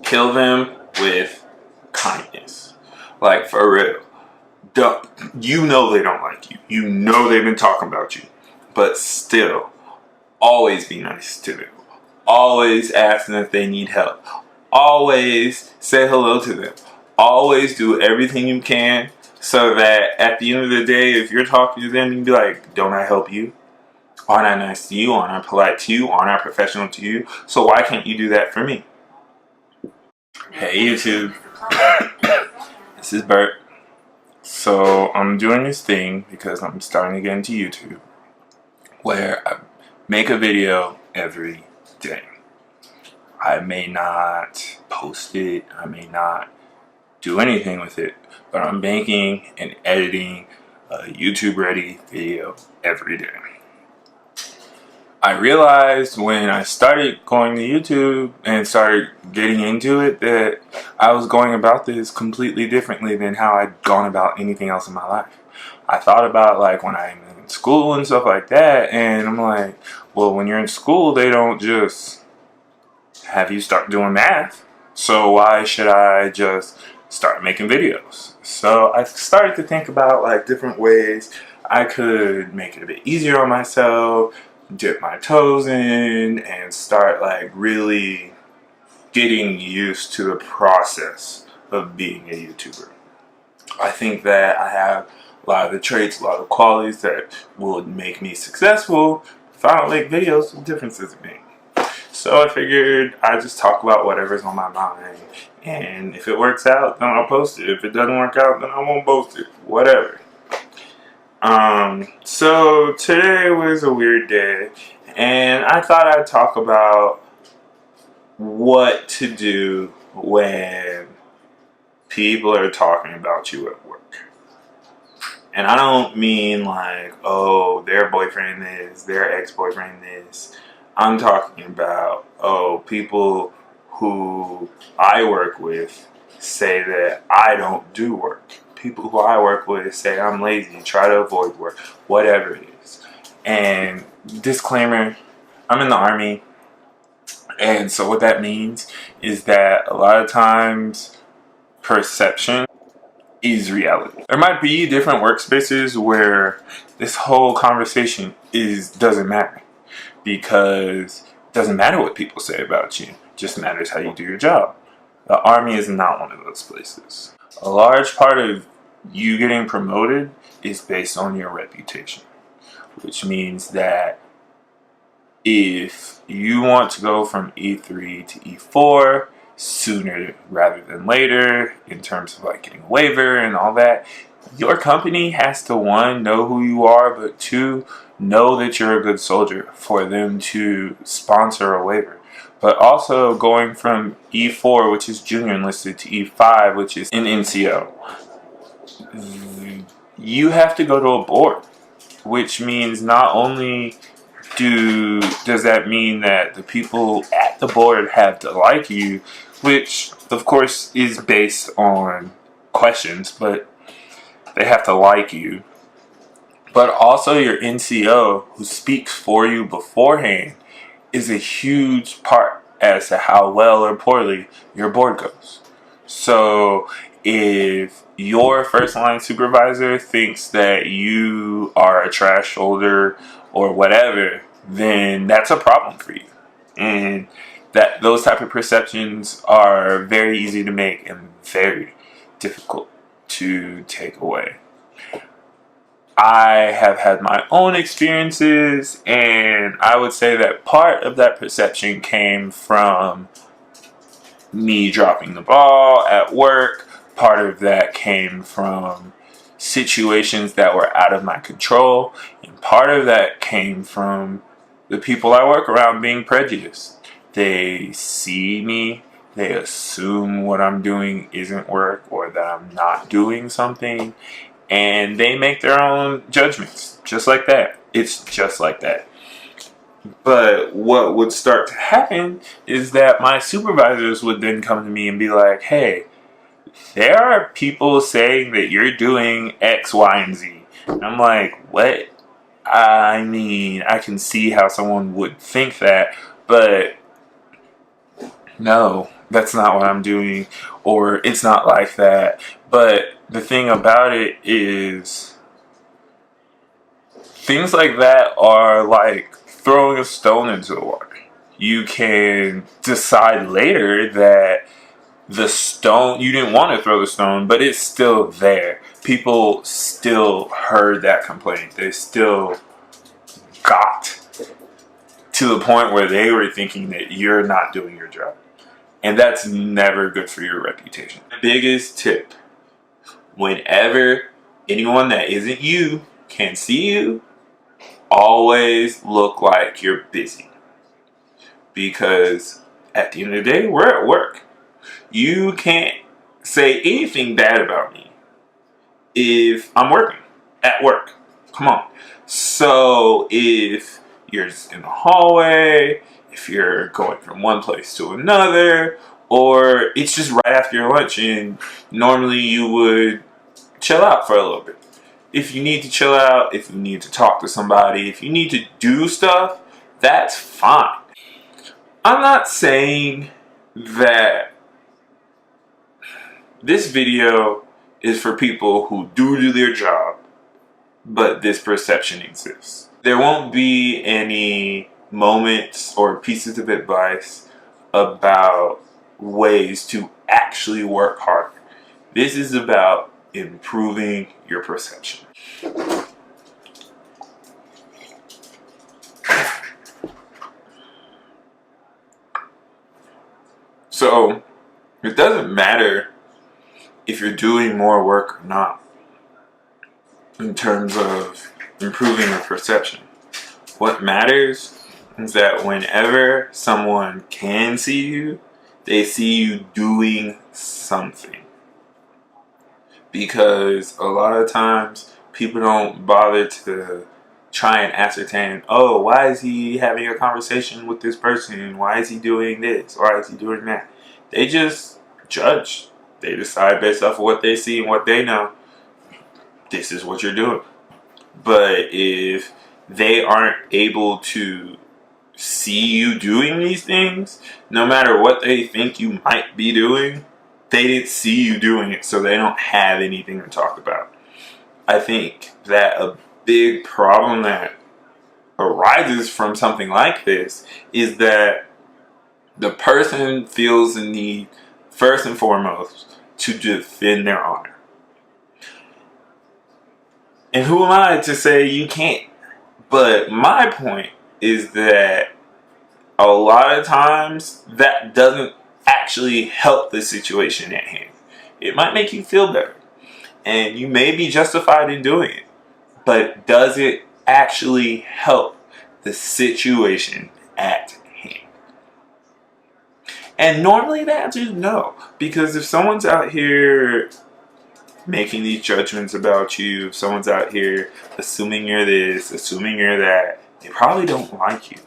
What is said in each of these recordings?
Kill them with kindness. Like, for real. You know they don't like you. You know they've been talking about you. But still, always be nice to them. Always ask them if they need help. Always say hello to them. Always do everything you can so that at the end of the day, if you're talking to them, you can be like, don't I help you? Aren't I nice to you? Aren't I polite to you? Aren't I professional to you? So why can't you do that for me? Hey YouTube, this is Bert. So I'm doing this thing because I'm starting to get into YouTube where I make a video every day. I may not post it, I may not do anything with it, but I'm making and editing a YouTube ready video every day. I realized when I started going to YouTube and started getting into it that I was going about this completely differently than how I'd gone about anything else in my life. I thought about like when I'm in school and stuff like that, and I'm like, well, when you're in school, they don't just have you start doing math. So why should I just start making videos? So I started to think about like different ways I could make it a bit easier on myself, dip my toes in, and start like really getting used to the process of being a YouTuber. I think that I have a lot of the traits, a lot of the qualities that would make me successful if I don't make videos with differences in me. So I figured I'd just talk about whatever's on my mind, and if it works out, then I'll post it. If it doesn't work out, then I won't post it. Whatever. So today was a weird day, and I thought I'd talk about what to do when people are talking about you at work. And I don't mean like, oh, their boyfriend is, their ex-boyfriend is. I'm talking about, oh, people who I work with say that I don't do work. People who I work with say I'm lazy, try to avoid work, whatever it is. And disclaimer, I'm in the Army. And so what that means is that a lot of times perception is reality. There might be different workspaces where this whole conversation doesn't matter, because it doesn't matter what people say about you, it just matters how you do your job. The Army is not one of those places. A large part of you getting promoted is based on your reputation, which means that if you want to go from E3 to E4 sooner rather than later in terms of like getting a waiver and all that, your company has to, one, know who you are, but two, know that you're a good soldier for them to sponsor a waiver. But also going from E4, which is junior enlisted, to E5, which is an NCO, you have to go to a board, which means not only does that mean that the people at the board have to like you, which of course is based on questions, but they have to like you. But also your NCO, who speaks for you beforehand, is a huge part as to how well or poorly your board goes. So if your first line supervisor thinks that you are a trash shoulder or whatever, then that's a problem for you. And that those type of perceptions are very easy to make and very difficult to take away. I have had my own experiences, and I would say that part of that perception came from me dropping the ball at work. Part of that came from situations that were out of my control, and part of that came from the people I work around being prejudiced. They see me, they assume what I'm doing isn't work or that I'm not doing something, and they make their own judgments, just like that. It's just like that. But what would start to happen is that my supervisors would then come to me and be like, hey, there are people saying that you're doing X, Y, and Z. And I'm like, what? I mean, I can see how someone would think that, but no, that's not what I'm doing, or it's not like that. But the thing about it is, things like that are like throwing a stone into the water. You can decide later that the stone, you didn't want to throw the stone, but it's still there. People still heard that complaint. They still got to the point where they were thinking that you're not doing your job. And that's never good for your reputation. The biggest tip: whenever anyone that isn't you can see you, always look like you're busy. Because at the end of the day, we're at work. You can't say anything bad about me if I'm working at work. Come on. So if you're in the hallway, if you're going from one place to another, or it's just right after your lunch and normally you would chill out for a little bit. If you need to chill out, if you need to talk to somebody, if you need to do stuff, that's fine. I'm not saying that this video is for people who do their job, but this perception exists. There won't be any moments or pieces of advice about ways to actually work harder. This is about improving your perception. So, it doesn't matter if you're doing more work or not in terms of improving your perception. What matters is that whenever someone can see you, they see you doing something. Because a lot of times people don't bother to try and ascertain, oh, why is he having a conversation with this person? Why is he doing this? Why is he doing that? They just judge. They decide based off of what they see and what they know. This is what you're doing. But if they aren't able to see you doing these things, no matter what they think you might be doing, they didn't see you doing it, so they don't have anything to talk about. I think that a big problem that arises from something like this is that the person feels the need, first and foremost, to defend their honor. And who am I to say you can't? But my point is that a lot of times that doesn't actually help the situation at hand. It might make you feel better, and you may be justified in doing it, but does it actually help the situation at hand? And normally the answer is no, because if someone's out here making these judgments about you, if someone's out here assuming you're this, assuming you're that, they probably don't like you.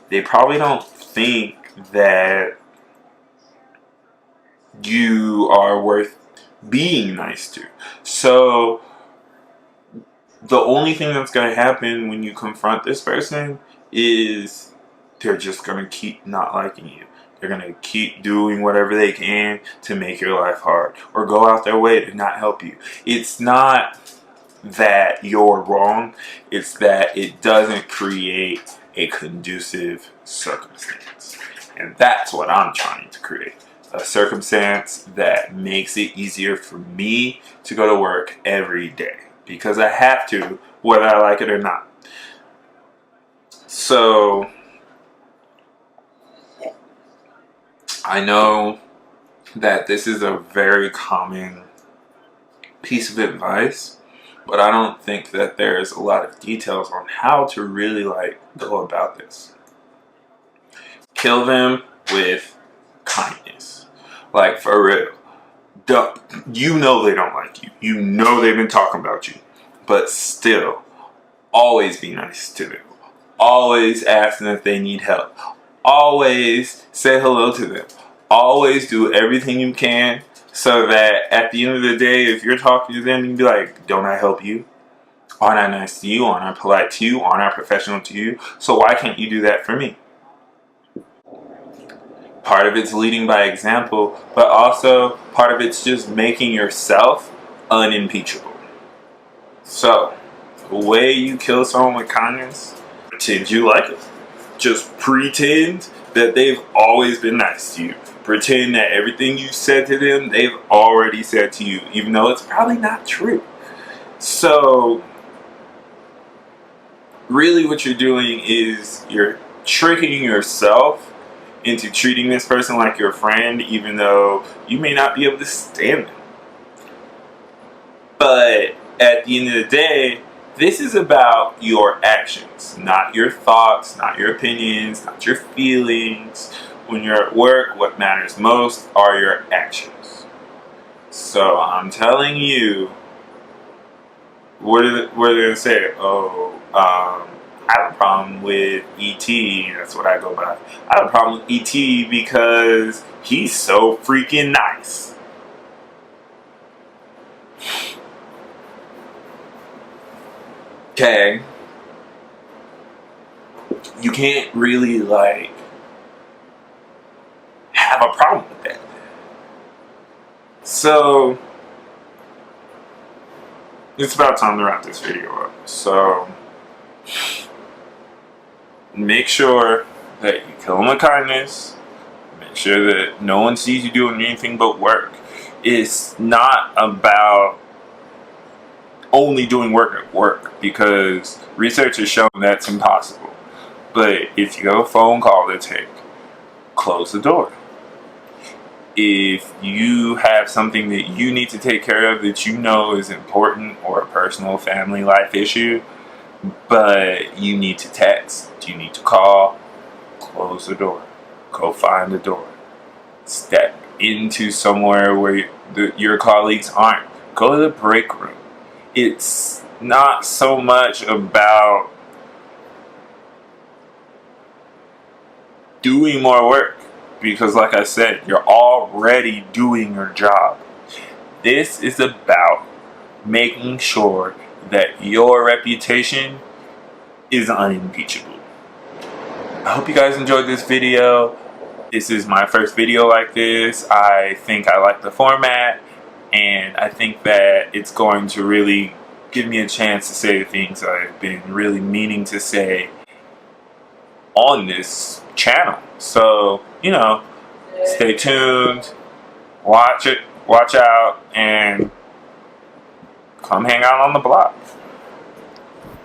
They probably don't think that you are worth being nice to. So the only thing that's going to happen when you confront this person is they're just going to keep not liking you. They're going to keep doing whatever they can to make your life hard or go out their way to not help you. It's not that you're wrong. It's that it doesn't create a conducive circumstance. And that's what I'm trying to create. A circumstance that makes it easier for me to go to work every day. Because I have to, whether I like it or not. So I know that this is a very common piece of advice, but I don't think that there's a lot of details on how to really go about this. Kill them with kindness. Like, for real. You know they don't like you. You know they've been talking about you. But still, always be nice to them. Always ask them if they need help. Always say hello to them. Always do everything you can so that at the end of the day, if you're talking to them, you can be like, don't I help you? Aren't I nice to you? Aren't I polite to you? Aren't I professional to you? So why can't you do that for me? Part of it's leading by example, but also part of it's just making yourself unimpeachable. So, the way you kill someone with kindness, pretend you like it. Just pretend that they've always been nice to you. Pretend that everything you said to them, they've already said to you, even though it's probably not true. So, really what you're doing is you're tricking yourself into treating this person like your friend, even though you may not be able to stand them. But at the end of the day, this is about your actions, not your thoughts, not your opinions, not your feelings. When you're at work, what matters most are your actions. So I'm telling you, what are they going to say? Oh, I have a problem with E.T. That's what I go by. I have a problem with E.T. because he's so freaking nice. Okay. You can't really, like, have a problem with that. So, it's about time to wrap this video up. So, make sure that you kill them with kindness. Make sure that no one sees you doing anything but work. It's not about only doing work at work, because research has shown that's impossible. But if you have a phone call to take, close the door. If you have something that you need to take care of that you know is important, or a personal family life issue, but you need to text, you need to call, close the door. Go find a door. Step into somewhere where your colleagues aren't. Go to the break room. It's not so much about doing more work, because like I said, you're already doing your job. This is about making sure that your reputation is unimpeachable. I hope you guys enjoyed this video. This is my first video like this. I think I like the format, and I think that it's going to really give me a chance to say the things I've been really meaning to say on this channel. So, you know, stay tuned, watch out, and come hang out on the block.